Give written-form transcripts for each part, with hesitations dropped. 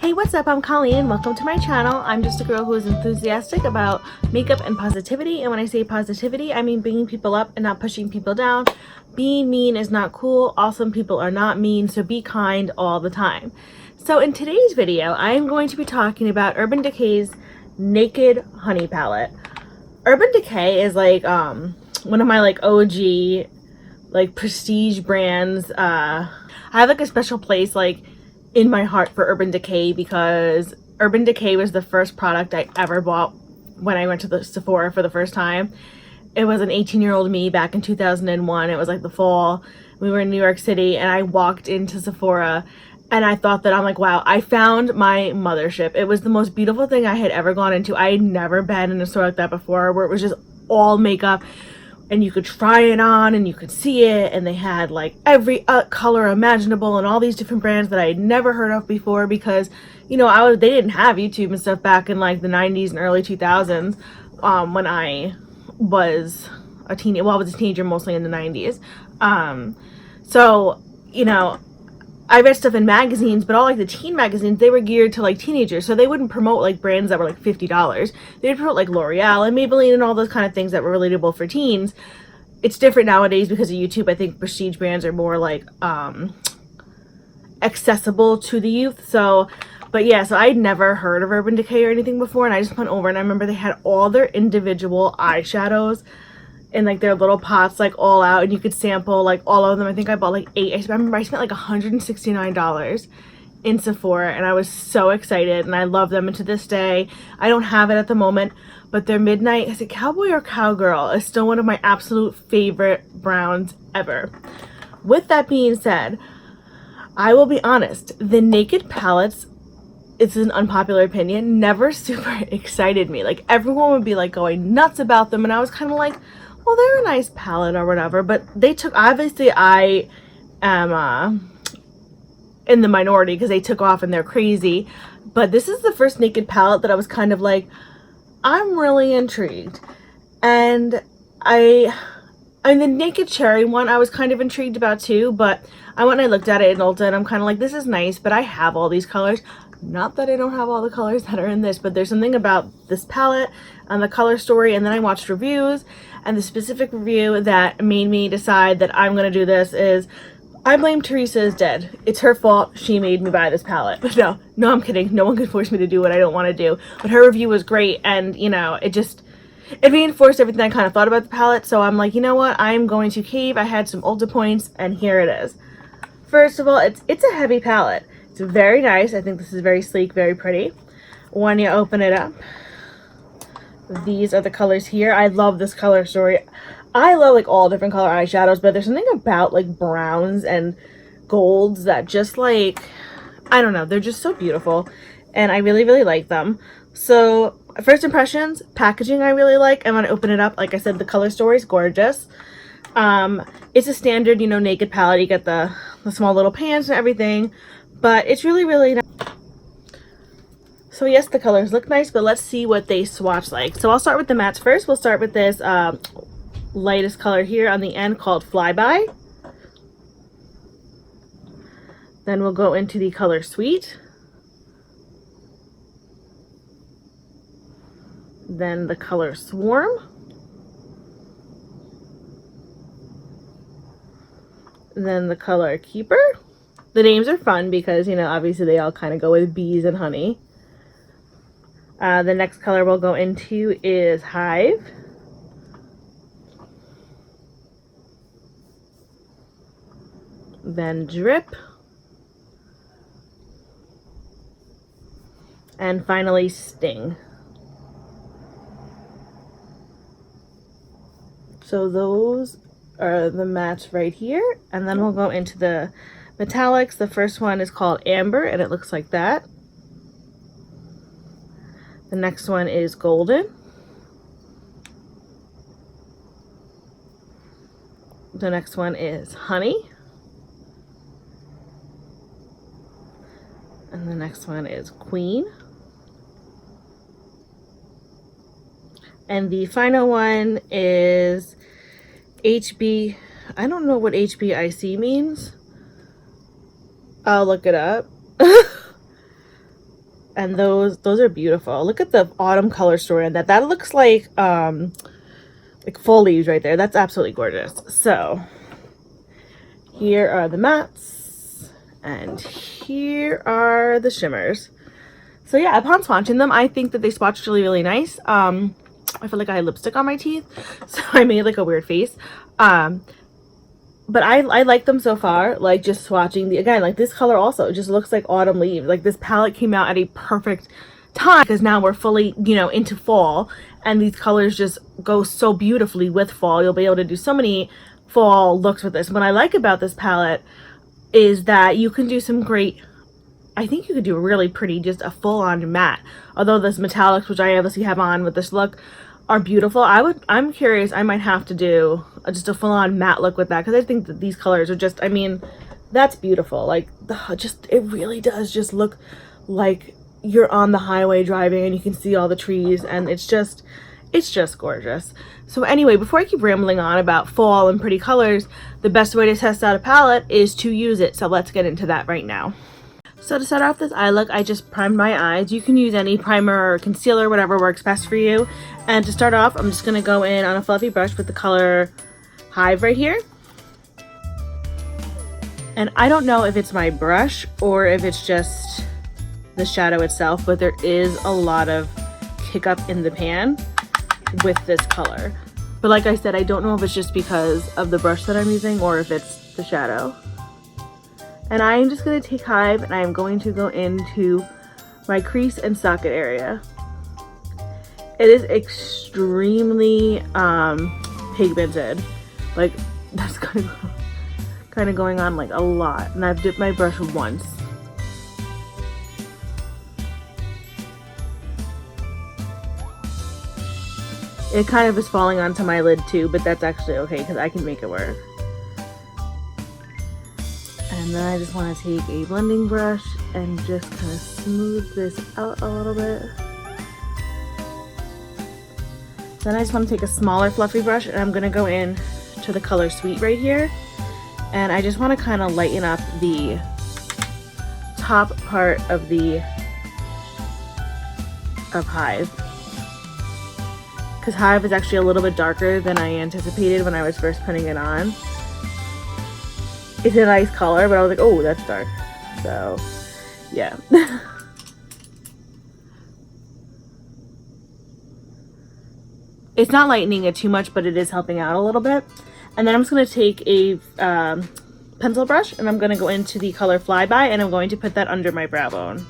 Hey, what's up? I'm Colleen. Welcome to my channel. I'm just a girl who is enthusiastic about makeup and positivity. And when I say positivity, I mean bringing people up and not pushing people down. Being mean is not cool. Awesome people are not mean, so be kind all the time. So in today's video, I am going to be talking about Urban Decay's Naked Honey palette. Urban Decay is like one of my like OG like prestige brands. I have like a special place like in my heart for Urban Decay because Urban Decay was the first product I ever bought when I went to the Sephora for the first time. It was an 18-year-old me back in 2001. It was like the fall. We were in New York City and I walked into Sephora and I thought that I'm like, wow, I found my mothership. It was the most beautiful thing I had ever gone into. I had never been in a store like that before where it was just all makeup and you could try it on and you could see it, and they had like every color imaginable and all these different brands that I had never heard of before because, you know, they didn't have YouTube and stuff back in like the 90s and early 2000s when I was a teenager. Well, I was a teenager mostly in the 90s. So, you know, I read stuff in magazines, but all like the teen magazines, they were geared to like teenagers. So they wouldn't promote like brands that were like $50. They'd promote like L'Oreal and Maybelline and all those kind of things that were relatable for teens. It's different nowadays because of YouTube. I think prestige brands are more like accessible to the youth. So, but yeah, so I'd never heard of Urban Decay or anything before. And I just went over and I remember they had all their individual eyeshadows in like their little pots, like all out, and you could sample like all of them. I think I bought like 8. I remember I spent like $169 in Sephora and I was so excited and I love them. And to this day, I don't have it at the moment, but their Midnight, is it Cowboy or Cowgirl, is still one of my absolute favorite browns ever. With that being said, I will be honest, the Naked palettes, it's an unpopular opinion, never super excited me. Like everyone would be like going nuts about them and I was kind of like, well, they're a nice palette or whatever, but they took, obviously I am in the minority because they took off and they're crazy, but this is the first Naked palette that I was kind of like, I'm really intrigued. And the Naked Cherry one I was kind of intrigued about too, but I went and I looked at it in Ulta and I'm kind of like, this is nice, but I have all these colors. Not that I don't have all the colors that are in this, but there's something about this palette and the color story, and then I watched reviews, and the specific review that made me decide that I'm going to do this is, I blame Teresa is dead. It's her fault. She made me buy this palette. But no, I'm kidding. No one can force me to do what I don't want to do. But her review was great, and, you know, it reinforced everything I kind of thought about the palette, so I'm like, you know what? I'm going to cave. I had some Ulta points, and here it is. First of all, it's a heavy palette. It's very nice. I think this is very sleek, very pretty. When you open it up, these are the colors here. I love this color story. I love like all different color eyeshadows, but there's something about like browns and golds that just like, I don't know, they're just so beautiful and I really, really like them. So first impressions, packaging I really like. I'm gonna open it up. Like I said, the color story is gorgeous. It's a standard, you know, Naked palette. You get the small little pans and everything, but it's really, really nice. So yes, the colors look nice, but let's see what they swatch like. So I'll start with the mattes first. We'll start with this lightest color here on the end called Flyby. Then we'll go into the color Sweet. Then the color Swarm. Then the color Keeper. The names are fun because, you know, obviously they all kind of go with bees and honey. The next color we'll go into is Hive. Then Drip. And finally Sting. So those are the mattes right here. And then we'll go into the metallics. The first one is called Amber and it looks like that. The next one is Golden. The next one is Honey. And the next one is Queen. And the final one is HB. I don't know what HBIC means. I'll look it up. and those are beautiful. Look at the autumn color story on that. That looks like fall leaves right there. That's absolutely gorgeous. So here are the mattes, and here are the shimmers. So yeah, upon swatching them, I think that they swatched really, really nice. I feel like I had lipstick on my teeth, so I made like a weird face. But I like them so far. Like, just swatching again, like this color also just looks like autumn leaves. Like, this palette came out at a perfect time because now we're fully, you know, into fall, and these colors just go so beautifully with fall. You'll be able to do so many fall looks with this. What I like about this palette is that you can do some great, I think you could do a really pretty, just a full-on matte. Although this metallics, which I obviously have on with this look, are beautiful. I'm curious, I might have to do just a full-on matte look with that, because I think that these colors are just, I mean, that's beautiful. Like, it really does just look like you're on the highway driving and you can see all the trees, and it's just gorgeous. So anyway, before I keep rambling on about fall and pretty colors, the best way to test out a palette is to use it. So let's get into that right now. So to start off this eye look, I just primed my eyes. You can use any primer or concealer, whatever works best for you. And to start off, I'm just going to go in on a fluffy brush with the color Hive right here. And I don't know if it's my brush or if it's just the shadow itself, but there is a lot of kick up in the pan with this color. But like I said, I don't know if it's just because of the brush that I'm using or if it's the shadow. And I am just going to take Hive and I am going to go into my crease and socket area. It is extremely pigmented. Like, that's kind of going on like a lot. And I've dipped my brush once. It kind of is falling onto my lid too, but that's actually okay because I can make it work. And then I just want to take a blending brush and just kind of smooth this out a little bit. Then I just want to take a smaller fluffy brush and I'm going to go in to the color Sweet right here. And I just want to kind of lighten up the top part of Hive. Because Hive is actually a little bit darker than I anticipated when I was first putting it on. It's a nice color, but I was like, oh, that's dark. So, yeah. It's not lightening it too much, but it is helping out a little bit. And then I'm just going to take a pencil brush, and I'm going to go into the color Flyby, and I'm going to put that under my brow bone.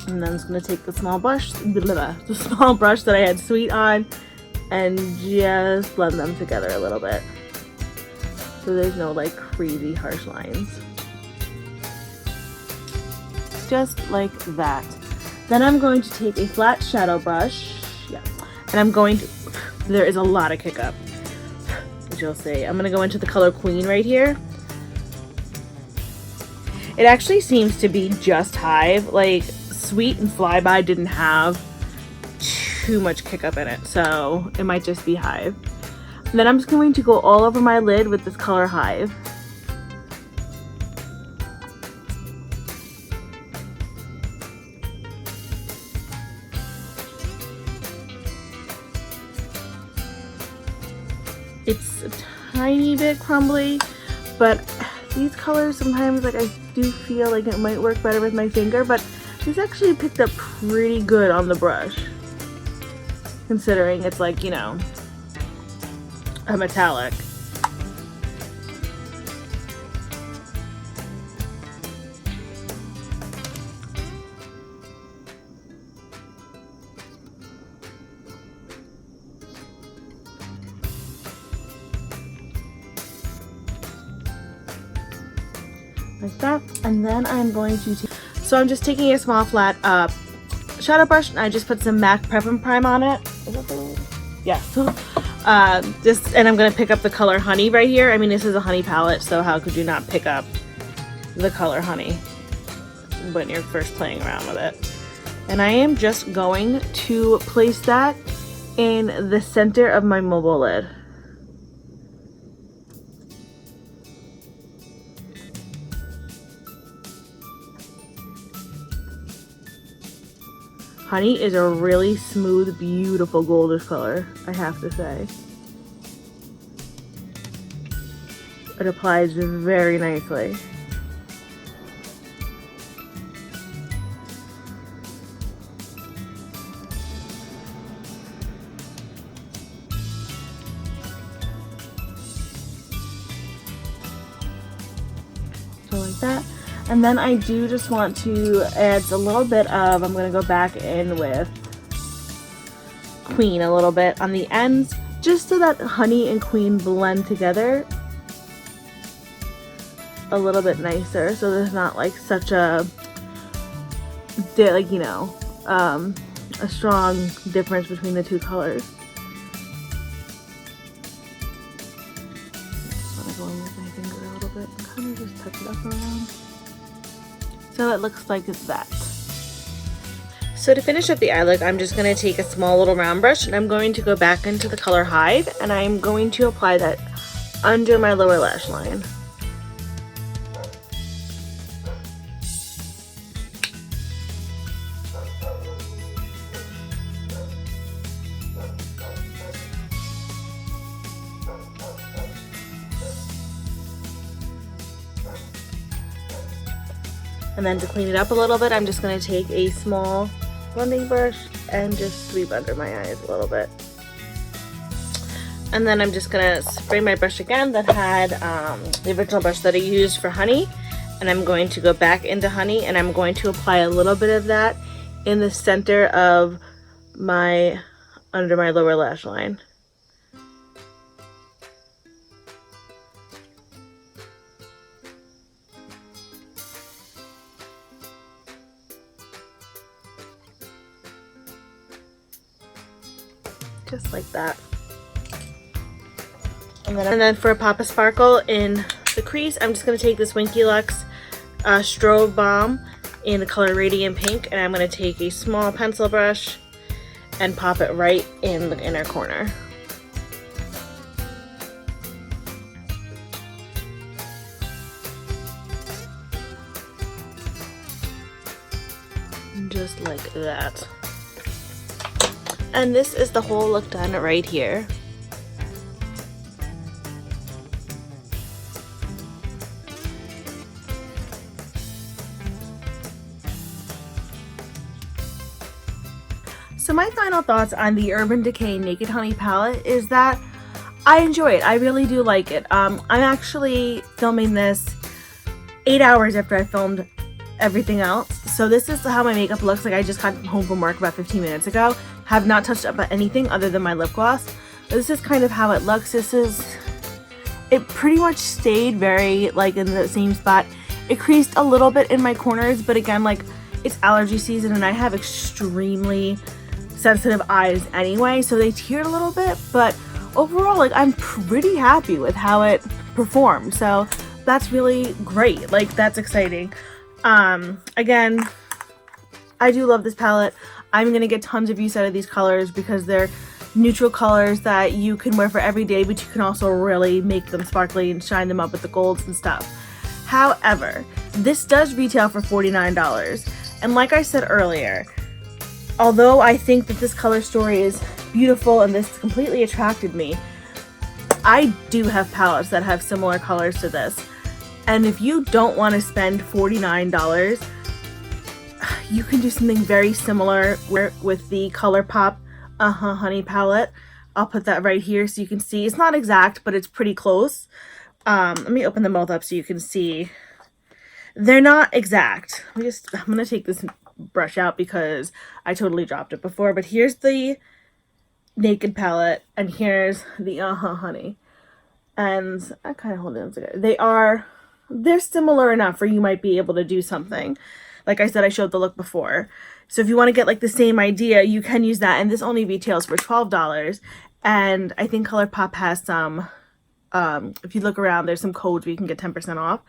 And then I'm just going to take the small brush that I had Sweet on and just blend them together a little bit. So there's no like crazy harsh lines. Just like that. Then I'm going to take a flat shadow brush. Yeah. And I'm going to, there is a lot of kick up, as you'll see. I'm going to go into the color Queen right here. It actually seems to be just Hive. Like, Sweet and Flyby didn't have too much kick up in it, so it might just be Hive. And then I'm just going to go all over my lid with this color Hive. It's a tiny bit crumbly, but these colors sometimes, like, I do feel like it might work better with my finger, but this actually picked up pretty good on the brush, considering it's like, you know, a metallic. Like that. And then I'm going to so I'm just taking a small flat shadow brush and I just put some MAC Prep and Prime on it. Yeah. And I'm going to pick up the color Honey right here. I mean, this is a honey palette, so how could you not pick up the color Honey when you're first playing around with it? And I am just going to place that in the center of my mobile lid. Honey is a really smooth, beautiful goldish color, I have to say. It applies very nicely. So like that. And then I do just want to add a little bit of, I'm going to go back in with Queen a little bit on the ends, just so that Honey and Queen blend together a little bit nicer, so there's not like such a, like, you know, a strong difference between the two colors. I'm going with my finger a little bit, kind of just touch it up around. So it looks like it's that. So to finish up the eye look, I'm just going to take a small little round brush and I'm going to go back into the color Hide, and I'm going to apply that under my lower lash line. And then to clean it up a little bit, I'm just going to take a small blending brush and just sweep under my eyes a little bit. And then I'm just going to spray my brush again that had the original brush that I used for Honey. And I'm going to go back into Honey and I'm going to apply a little bit of that in the center of my, under my lower lash line. Just like that. And then for a pop of sparkle in the crease, I'm just going to take this Winky Lux Strobe Balm in the color Radiant Pink, and I'm going to take a small pencil brush and pop it right in the inner corner. Just like that. And this is the whole look done right here. So my final thoughts on the Urban Decay Naked Honey palette is that I enjoy it. I really do like it. I'm actually filming this 8 hours after I filmed everything else. So this is how my makeup looks like. I just got home from work about 15 minutes ago. Have not touched up on anything other than my lip gloss. This is kind of how it looks. It pretty much stayed very like in the same spot. It creased a little bit in my corners, but again, like, it's allergy season and I have extremely sensitive eyes anyway, so they teared a little bit, but overall, like, I'm pretty happy with how it performed. So that's really great. Like, that's exciting. Again, I do love this palette. I'm gonna get tons of use out of these colors because they're neutral colors that you can wear for every day, but you can also really make them sparkly and shine them up with the golds and stuff. However, this does retail for $49, and like I said earlier, although I think that this color story is beautiful and this completely attracted me, I do have palettes that have similar colors to this. And if you don't want to spend $49, you can do something very similar with the ColourPop Honey palette. I'll put that right here so you can see. It's not exact, but it's pretty close. Let me open them both up so you can see. They're not exact. I'm going to take this brush out because I totally dropped it before. But here's the Naked palette, and here's the Honey. And I kind of hold them together. They're similar enough where you might be able to do something. Like I said, I showed the look before. So if you want to get like the same idea, you can use that. And this only retails for $12. And I think ColourPop has some, if you look around, there's some codes where you can get 10% off.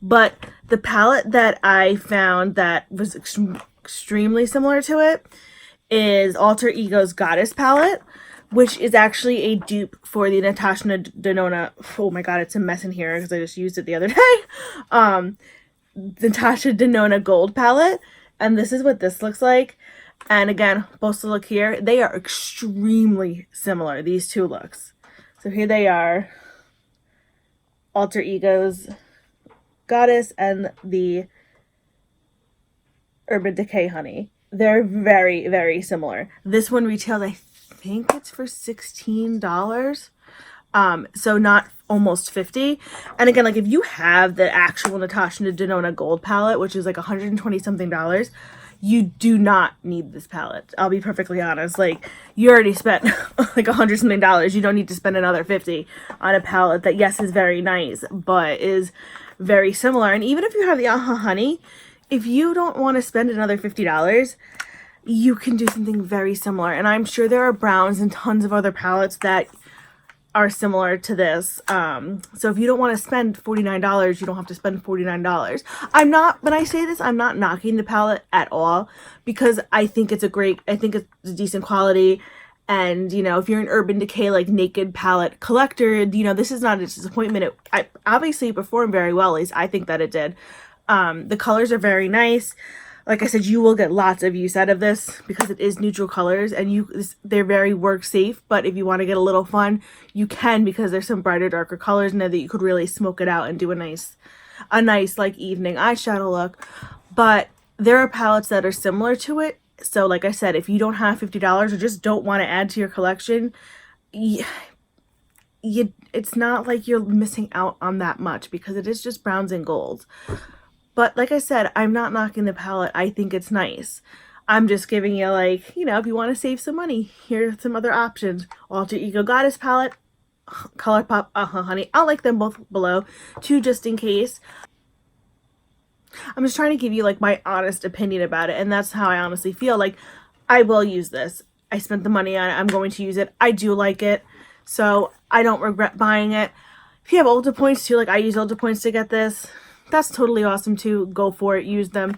But the palette that I found that was extremely similar to it is Alter Ego's Goddess palette. which is actually a dupe for the Natasha Denona. Oh my god, it's a mess in here because I just used it the other day. Natasha Denona Gold palette, and this is what this looks like. And again, supposed to look here, they are extremely similar, these two looks. So here they are, Alter Ego's Goddess and the Urban Decay Honey. They're very, very similar. This one retails, I think it's for $16. So not almost 50. And again, like if you have the actual Natasha Denona Gold palette, which is like 120 something dollars, you do not need this palette. I'll be perfectly honest. Like, you already spent like $100 something. You don't need to spend another 50 on a palette that, yes, is very nice, but is very similar. And even if you have the Honey, if you don't want to spend another $50, you can do something very similar. And I'm sure there are browns and tons of other palettes that are similar to this. So if you don't want to spend $49, you don't have to spend $49. When I say this, I'm not knocking the palette at all, because I think it's a decent quality. And, you know, if you're an Urban Decay, like, naked palette collector, you know, this is not a disappointment. Obviously it performed very well, at least I think that it did. The colors are very nice. Like I said, you will get lots of use out of this because it is neutral colors, and they're very work safe. But if you want to get a little fun, you can, because there's some brighter, darker colors in there that you could really smoke it out and do a nice like evening eyeshadow look. But there are palettes that are similar to it. So like I said, if you don't have $50 or just don't want to add to your collection, it's not like you're missing out on that much, because it is just browns and golds. But like I said, I'm not knocking the palette. I think it's nice. I'm just giving you, like, you know, if you want to save some money, here are some other options. Alter Ego Goddess palette, ColourPop Honey. I'll link them both below too, just in case. I'm just trying to give you, like, my honest opinion about it, and that's how I honestly feel. Like, I will use this. I spent the money on it. I'm going to use it. I do like it, so I don't regret buying it. If you have Ulta points too, like I use Ulta points to get this, that's totally awesome too. Go for it. Use them.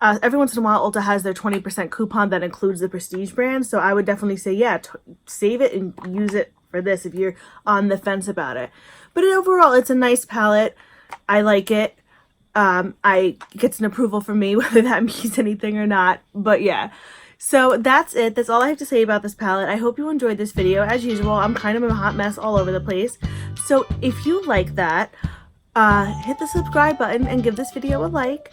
Every once in a while, Ulta has their 20% coupon that includes the prestige brand, so I would definitely say, yeah, save it and use it for this if you're on the fence about it. But overall, it's a nice palette. I like it. It gets an approval from me, whether that means anything or not. But yeah, so that's it. That's all I have to say about this palette. I hope you enjoyed this video. As usual, I'm kind of a hot mess all over the place. So if you like that, hit the subscribe button and give this video a like.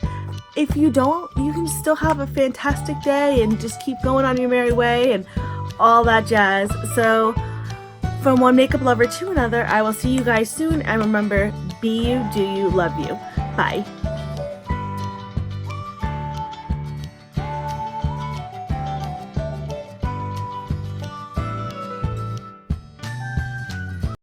If you don't, you can still have a fantastic day and just keep going on your merry way and all that jazz. So from one makeup lover to another, I will see you guys soon. And remember, be you, do you, love you. Bye.